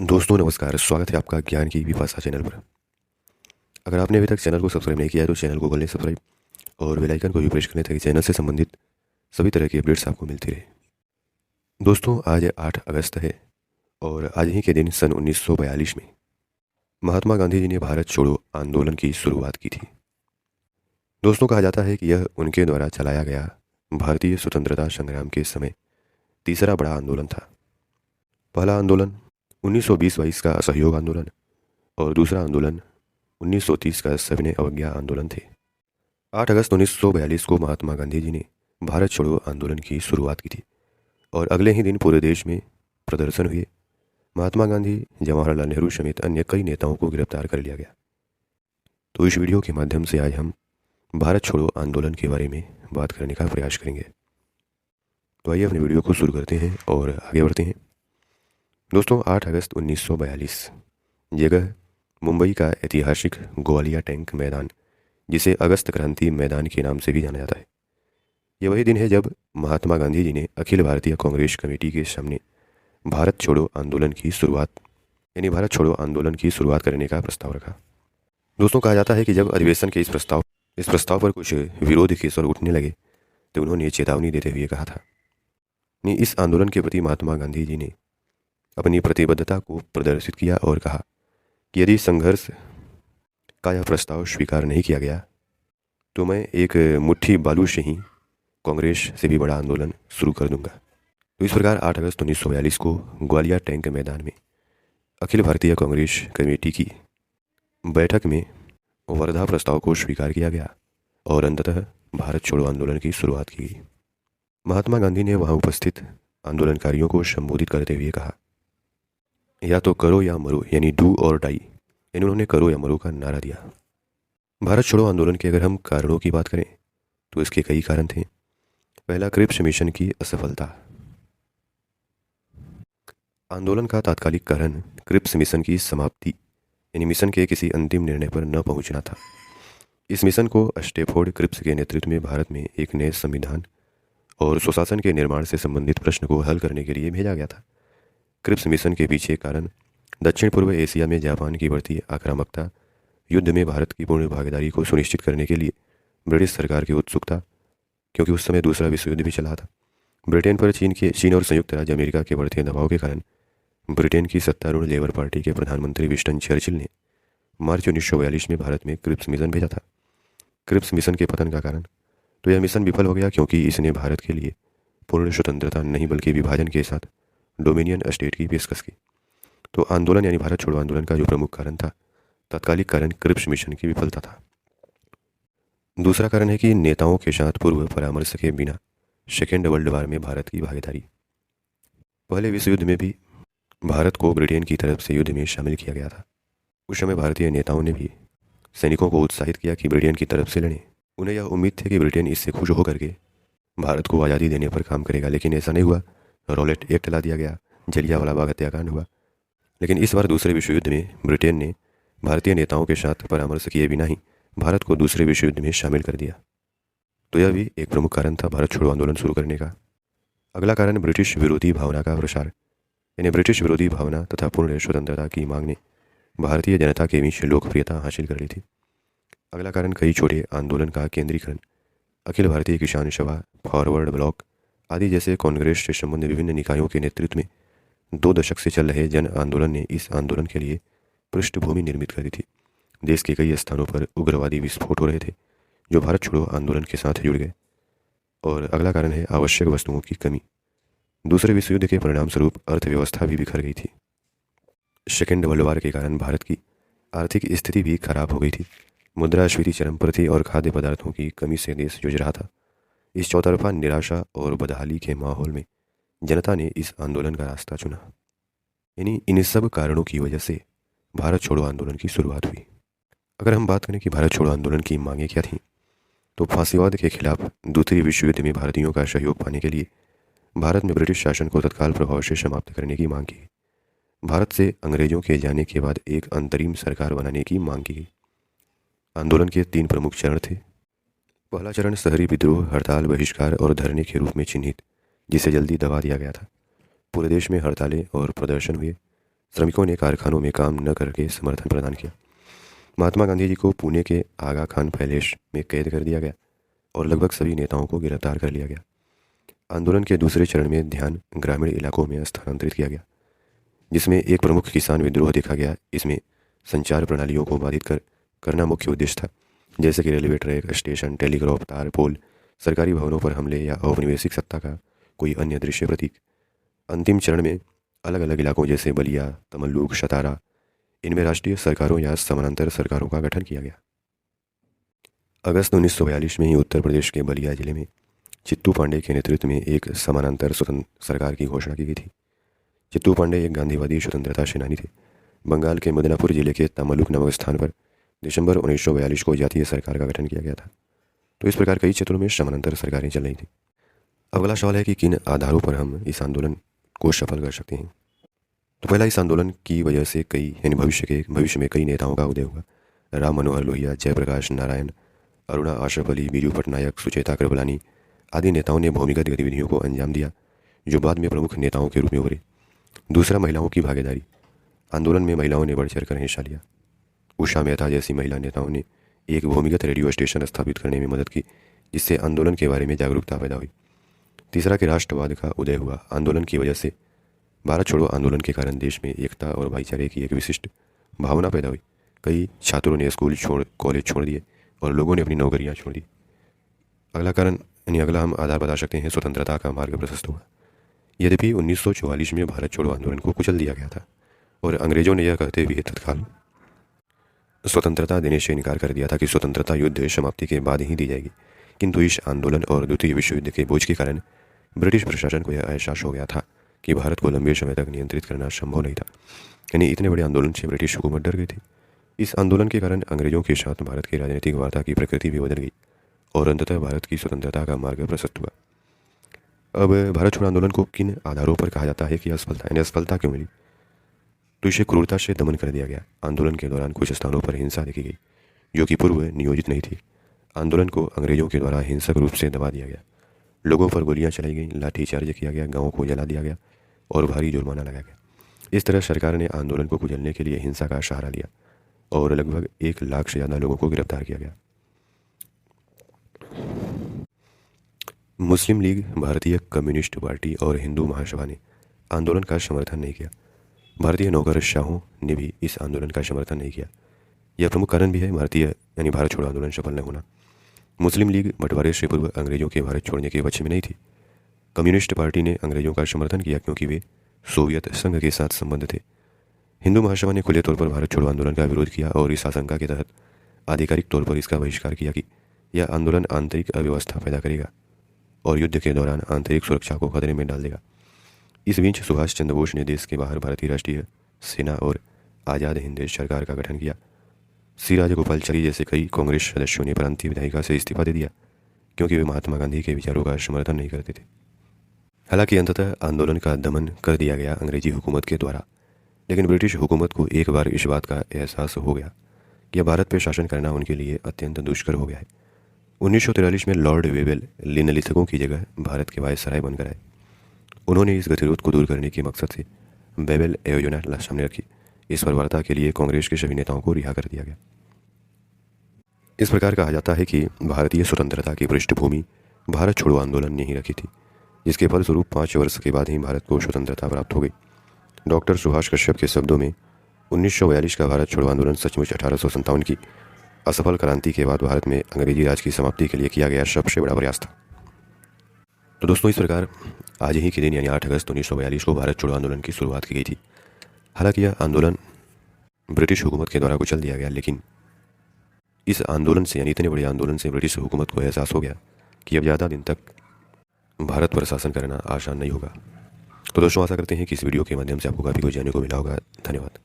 दोस्तों नमस्कार, स्वागत है आपका ज्ञान की विपाशा चैनल पर। अगर आपने अभी तक चैनल को सब्सक्राइब नहीं किया है तो चैनल को कर लें सब्सक्राइब और बेल आइकन को भी प्रेस करें ताकि चैनल से संबंधित सभी तरह की अपडेट्स आपको मिलती रहे। दोस्तों आज 8 अगस्त है और आज ही के दिन सन 1942 में महात्मा गांधी जी ने भारत छोड़ो आंदोलन की शुरुआत की थी। दोस्तों कहा जाता है कि यह उनके द्वारा चलाया गया भारतीय स्वतंत्रता संग्राम के समय तीसरा बड़ा आंदोलन था। पहला आंदोलन 1920-22 का असहयोग आंदोलन और दूसरा आंदोलन 1930 का सविनय अवज्ञा आंदोलन थे। 8 अगस्त 1942 को महात्मा गांधी जी ने भारत छोड़ो आंदोलन की शुरुआत की थी और अगले ही दिन पूरे देश में प्रदर्शन हुए। महात्मा गांधी, जवाहरलाल नेहरू समेत अन्य कई नेताओं को गिरफ्तार कर लिया गया। तो इस वीडियो के माध्यम से आज हम भारत छोड़ो आंदोलन के बारे में बात करने का प्रयास करेंगे। तो आइए अपने वीडियो को शुरू करते हैं और आगे बढ़ते हैं। दोस्तों 8 अगस्त 1942 जगह मुंबई का ऐतिहासिक ग्वालिया टैंक मैदान, जिसे अगस्त क्रांति मैदान के नाम से भी जाना जाता है। यह वही दिन है जब महात्मा गांधी जी ने अखिल भारतीय कांग्रेस कमेटी के सामने भारत छोड़ो आंदोलन की शुरुआत करने का प्रस्ताव रखा। दोस्तों कहा जाता है कि जब अधिवेशन के इस प्रस्ताव पर कुछ विरोध के स्वर उठने लगे तो उन्होंने चेतावनी देते हुए कहा था, इस आंदोलन के प्रति महात्मा गांधी जी ने अपनी प्रतिबद्धता को प्रदर्शित किया और कहा कि यदि संघर्ष का यह प्रस्ताव स्वीकार नहीं किया गया तो मैं एक मुट्ठी बालू से ही कांग्रेस से भी बड़ा आंदोलन शुरू कर दूंगा। तो इस प्रकार 8 अगस्त 1942 को ग्वालियर टैंक मैदान में अखिल भारतीय कांग्रेस कमेटी की बैठक में वर्धा प्रस्ताव को स्वीकार किया गया और अंततः भारत छोड़ो आंदोलन की शुरुआत की गई। महात्मा गांधी ने वहां उपस्थित आंदोलनकारियों को संबोधित करते हुए कहा, या तो करो या मरो, यानी डू और डाई। यानी उन्होंने करो या मरो का नारा दिया। भारत छोड़ो आंदोलन के अगर हम कारणों की बात करें तो इसके कई कारण थे। पहला, क्रिप्स मिशन की असफलता। आंदोलन का तात्कालिक कारण क्रिप्स मिशन की समाप्ति, यानी मिशन के किसी अंतिम निर्णय पर न पहुंचना था। इस मिशन को स्टैफोर्ड क्रिप्स के नेतृत्व में भारत में एक नए संविधान और सुशासन के निर्माण से संबंधित प्रश्न को हल करने के लिए भेजा गया था। क्रिप्स मिशन के पीछे कारण दक्षिण पूर्व एशिया में जापान की बढ़ती आक्रामकता, युद्ध में भारत की पूर्ण भागीदारी को सुनिश्चित करने के लिए ब्रिटिश सरकार की उत्सुकता, क्योंकि उस समय दूसरा विश्व युद्ध भी चला था। ब्रिटेन पर चीन और संयुक्त राज्य अमेरिका के बढ़ते दबाव के कारण ब्रिटेन की सत्तारूढ़ लेबर पार्टी के प्रधानमंत्री विंस्टन चर्चिल ने मार्च 1942 में भारत में क्रिप्स मिशन भेजा था। क्रिप्स मिशन के पतन का कारण, तो यह मिशन विफल हो गया क्योंकि इसने भारत के लिए पूर्ण स्वतंत्रता नहीं बल्कि विभाजन के साथ डोमिनियन स्टेट की पेशकश की। तो आंदोलन यानी भारत छोड़ो आंदोलन का जो प्रमुख कारण था, तात्कालिक कारण क्रिप्स मिशन की विफलता था। दूसरा कारण है कि नेताओं के साथ पूर्व परामर्श के बिना सेकेंड वर्ल्ड वार में भारत की भागीदारी। पहले विश्व युद्ध में भी भारत को ब्रिटेन की तरफ से युद्ध में शामिल किया गया था। उस समय भारतीय नेताओं ने भी सैनिकों को उत्साहित किया कि ब्रिटेन की तरफ से लड़ें। उन्हें यह उम्मीद थी कि ब्रिटेन इससे खुश होकर के भारत को आज़ादी देने पर काम करेगा, लेकिन ऐसा नहीं हुआ। रॉलेट एक्ट ला दिया गया, जलियांवाला बाग हत्याकांड हुआ। लेकिन इस बार दूसरे विश्व युद्ध में ब्रिटेन ने भारतीय नेताओं के साथ परामर्श किए बिना ही भारत को दूसरे विश्व युद्ध में शामिल कर दिया। तो यह भी एक प्रमुख कारण था भारत छोड़ो आंदोलन शुरू करने का। अगला कारण ब्रिटिश विरोधी भावना का प्रसार, यानी ब्रिटिश विरोधी भावना तथा पूर्ण स्वतंत्रता की मांग ने भारतीय जनता के बीच लोकप्रियता हासिल कर ली थी। अगला कारण कई छोटे आंदोलन का केंद्रीकरण। अखिल भारतीय किसान सभा, फॉरवर्ड ब्लॉक आदि जैसे कांग्रेस से संबंधित विभिन्न निकायों के नेतृत्व में 2 दशक से चल रहे जन आंदोलन ने इस आंदोलन के लिए पृष्ठभूमि निर्मित कर दी थी। देश के कई स्थानों पर उग्रवादी विस्फोट हो रहे थे जो भारत छोड़ो आंदोलन के साथ जुड़ गए। और अगला कारण है आवश्यक वस्तुओं की कमी। दूसरे विश्व युद्ध के परिणाम स्वरूप अर्थव्यवस्था भी बिखर गई थी। सेकेंड वर्ल्ड वार के कारण भारत की आर्थिक स्थिति भी खराब हो गई थी। मुद्रास्फीति चरम पर थी और खाद्य पदार्थों की कमी से देश जूझ रहा था। इस चौतरफा निराशा और बदहाली के माहौल में जनता ने इस आंदोलन का रास्ता चुना। यानी इन सब कारणों की वजह से भारत छोड़ो आंदोलन की शुरुआत हुई। अगर हम बात करें कि भारत छोड़ो आंदोलन की मांगें क्या थीं, तो फांसीवाद के खिलाफ दूसरे विश्व युद्ध में भारतीयों का सहयोग पाने के लिए भारत में ब्रिटिश शासन को तत्काल प्रभाव से समाप्त करने की मांग की। भारत से अंग्रेजों के जाने के बाद एक अंतरिम सरकार बनाने की मांग की। आंदोलन के 3 प्रमुख चरण थे। पहला चरण शहरी विद्रोह, हड़ताल, बहिष्कार और धरने के रूप में चिन्हित, जिसे जल्दी दबा दिया गया था। पूरे देश में हड़तालें और प्रदर्शन हुए। श्रमिकों ने कारखानों में काम न करके समर्थन प्रदान किया। महात्मा गांधी जी को पुणे के आगा खान पैलेस में कैद कर दिया गया और लगभग सभी नेताओं को गिरफ्तार कर लिया गया। आंदोलन के दूसरे चरण में ध्यान ग्रामीण इलाकों में स्थानांतरित किया गया, जिसमें एक प्रमुख किसान विद्रोह देखा गया। इसमें संचार प्रणालियों को बाधित करना मुख्य उद्देश्य था, जैसे कि रेलवे ट्रैक, स्टेशन, टेलीग्राफ तार, पोल, सरकारी भवनों पर हमले या औपनिवेशिक सत्ता का कोई अन्य दृश्य प्रतीक। अंतिम चरण में अलग अलग इलाकों जैसे बलिया, तमल्लुक, सतारा, इनमें राष्ट्रीय सरकारों या समानांतर सरकारों का गठन किया गया। अगस्त 1942 में ही उत्तर प्रदेश के बलिया जिले में चित्तू पांडे के नेतृत्व में एक समानांतर स्वतंत्र सरकार की घोषणा की गई थी। चित्तू पांडे एक गांधीवादी स्वतंत्रता सेनानी थे। बंगाल के मिदनापुर जिले के तमल्लुक नामक स्थान पर दिसंबर 1942 को जातीय सरकार का गठन किया गया था। तो इस प्रकार कई क्षेत्रों में समानांतर सरकारें चल रही थी। अगला सवाल है कि किन आधारों पर हम इस आंदोलन को सफल कर सकते हैं। तो पहला, इस आंदोलन की वजह से भविष्य में कई नेताओं का उदय हुआ। राम मनोहर लोहिया, जयप्रकाश नारायण, अरुणा आशफ अली, बीजू पटनायक, सुचेता कृपलानी आदि नेताओं ने भूमिगत गतिविधियों को अंजाम दिया, जो बाद में प्रमुख नेताओं के रूप में उभरे। दूसरा, महिलाओं की भागीदारी। आंदोलन में महिलाओं ने बढ़ चढ़ कर हिस्सा लिया। उषा मेहता जैसी महिला नेताओं ने एक भूमिगत रेडियो स्टेशन स्थापित करने में मदद की, जिससे आंदोलन के बारे में जागरूकता पैदा हुई। तीसरा, कि राष्ट्रवाद का उदय हुआ। आंदोलन की वजह से भारत छोड़ो आंदोलन के कारण देश में एकता और भाईचारे की एक विशिष्ट भावना पैदा हुई। कई छात्रों ने कॉलेज छोड़ दिए और लोगों ने अपनी नौकरियां छोड़ दी। अगला हम आधार बता सकते हैं, स्वतंत्रता का मार्ग प्रशस्त हुआ। यद्यपि 1944 में भारत छोड़ो आंदोलन को कुचल दिया गया था और अंग्रेजों ने यह कहते हुए तत्काल स्वतंत्रता देने से इनकार कर दिया था कि स्वतंत्रता युद्ध समाप्ति के बाद ही दी जाएगी, किंतु इस आंदोलन और द्वितीय विश्व युद्ध के बोझ के कारण ब्रिटिश प्रशासन को यह एहसास हो गया था कि भारत को लंबे समय तक नियंत्रित करना संभव नहीं था। यानी इतने बड़े आंदोलन से ब्रिटिश हुकूमत डर गई थी। इस आंदोलन के कारण अंग्रेजों के साथ भारत की राजनीतिक वार्ता की प्रकृति भी बदल गई और अंततः भारत की स्वतंत्रता का मार्ग प्रशस्त हुआ। अब भारत छोड़ो आंदोलन को किन आधारों पर कहा जाता है कि असफलता क्यों मिली? तो इसे क्रूरता से दमन कर दिया गया। आंदोलन के दौरान कुछ स्थानों पर हिंसा देखी गई, जो कि पूर्व नियोजित नहीं थी। आंदोलन को अंग्रेजों के द्वारा हिंसक रूप से दबा दिया गया। लोगों पर गोलियां चलाई गईं, लाठीचार्ज किया गया, गांवों को जला दिया गया और भारी जुर्माना लगाया गया। इस तरह सरकार ने आंदोलन को कुचलने के लिए हिंसा का सहारा लिया और लगभग 1 लाख से ज़्यादा लोगों को गिरफ्तार किया गया। मुस्लिम लीग, भारतीय कम्युनिस्ट पार्टी और हिंदू महासभा ने आंदोलन का समर्थन नहीं किया। भारतीय नौकरशाहों ने भी इस आंदोलन का समर्थन नहीं किया। यह प्रमुख कारण भी है भारत छोड़ो आंदोलन सफल न होना। मुस्लिम लीग बंटवारे से पूर्व अंग्रेजों के भारत छोड़ने के पक्ष में नहीं थी। कम्युनिस्ट पार्टी ने अंग्रेजों का समर्थन किया क्योंकि वे सोवियत संघ के साथ संबंध थे। हिंदू महासभा ने खुले तौर पर भारत छोड़ो आंदोलन का विरोध किया और इस आशंका के तहत आधिकारिक तौर पर इसका बहिष्कार किया कि यह आंदोलन आंतरिक अव्यवस्था पैदा करेगा और युद्ध के दौरान आंतरिक सुरक्षा को खतरे में डाल देगा। इस बीच सुभाष चंद्र बोस ने देश के बाहर भारतीय राष्ट्रीय सेना और आज़ाद हिंद देश सरकार का गठन किया। सी राजगोपालाचारी जैसे कई कांग्रेस सदस्यों ने प्रांतीय विधायिका से इस्तीफा दे दिया क्योंकि वे महात्मा गांधी के विचारों का समर्थन नहीं करते थे। हालांकि अंततः आंदोलन का दमन कर दिया गया अंग्रेजी हुकूमत के द्वारा, लेकिन ब्रिटिश हुकूमत को एक बार इस बात का एहसास हो गया कि भारत पर शासन करना उनके लिए अत्यंत दुष्कर हो गया है। 1943 में लॉर्ड वेवेल निम्नलिखितों की जगह भारत के वायसराय बनकर आए। उन्होंने इस गतिरोध को दूर करने के मकसद से वेवेल योजना सामने रखी। इस पर वार्ता के लिए कांग्रेस के सभी नेताओं को रिहा कर दिया गया। इस प्रकार कहा जाता है कि भारतीय स्वतंत्रता की पृष्ठभूमि भारत छोड़ो आंदोलन ने ही रखी थी, जिसके फलस्वरूप 5 वर्ष के बाद ही भारत को स्वतंत्रता प्राप्त हो गई। डॉक्टर सुभाष कश्यप के शब्दों में 1942 का भारत छोड़ो आंदोलन सचमुच 1857 की असफल क्रांति के बाद भारत में अंग्रेजी राज की समाप्ति के लिए किया गया सबसे बड़ा प्रयास था। तो दोस्तों, इस प्रकार आज ही के दिन यानी 8 अगस्त 1942 को भारत छोड़ो आंदोलन की शुरुआत की गई थी। हालांकि यह आंदोलन ब्रिटिश हुकूमत के द्वारा कुचल दिया गया, लेकिन इस आंदोलन से इतने बड़े आंदोलन से ब्रिटिश हुकूमत को एहसास हो गया कि अब ज़्यादा दिन तक भारत पर शासन करना आसान नहीं होगा। तो दोस्तों, आशा करते हैं कि इस वीडियो के माध्यम से आपको काफ़ी कुछ जानने को मिला होगा। धन्यवाद।